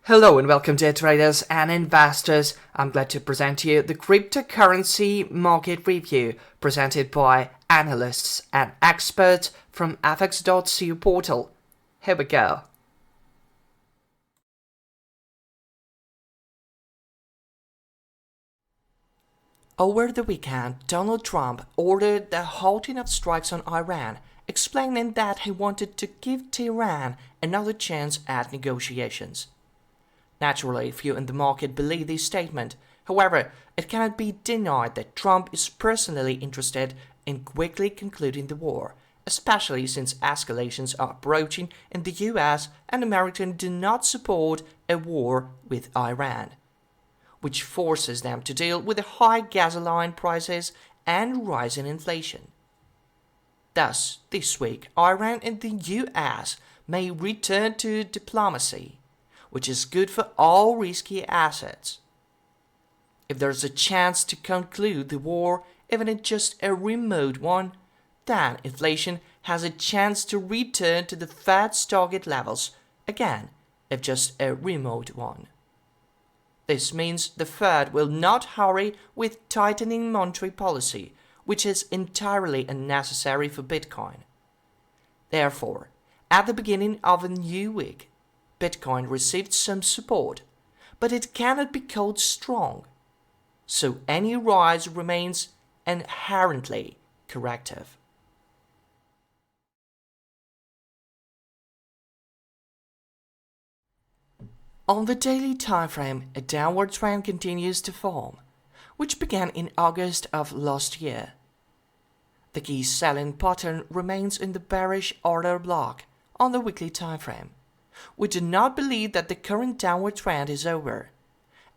Hello and welcome dear traders and investors. I'm glad to present to you the cryptocurrency market review presented by analysts and experts from fx.co portal. Here we go. Over the weekend, Donald Trump ordered the halting of strikes on Iran, explaining that he wanted to give Tehran another chance at negotiations. Naturally, few in the market believe this statement. However, it cannot be denied that Trump is personally interested in quickly concluding the war, especially since escalations are approaching in the US and America do not support a war with Iran, which forces them to deal with the high gasoline prices and rising inflation. Thus, this week, Iran and the US may return to diplomacy, which is good for all risky assets. If there's a chance to conclude the war, even in just a remote one, then inflation has a chance to return to the Fed's target levels, again, if just a remote one. This means the Fed will not hurry with tightening monetary policy, which is entirely unnecessary for Bitcoin. Therefore, at the beginning of a new week, Bitcoin received some support, but it cannot be called strong, so any rise remains inherently corrective. On the daily timeframe, a downward trend continues to form, which began in August of last year. The key selling pattern remains in the bearish order block on the weekly timeframe. We do not believe that the current downward trend is over,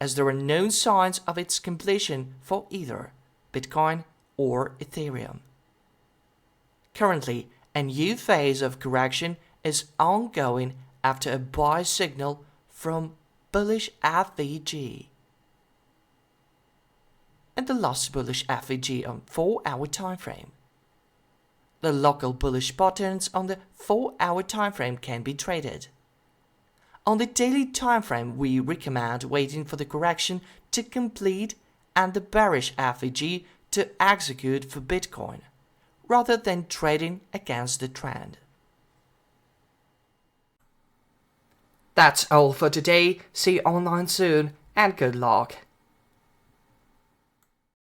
as there are no signs of its completion for either Bitcoin or Ethereum. Currently, a new phase of correction is ongoing after a buy signal from bullish FVG. And the last bullish FVG on 4-hour timeframe. The local bullish patterns on the 4-hour timeframe can be traded. On the daily timeframe, we recommend waiting for the correction to complete and the bearish FVG to execute for Bitcoin, rather than trading against the trend. That's all for today. See you online soon and good luck.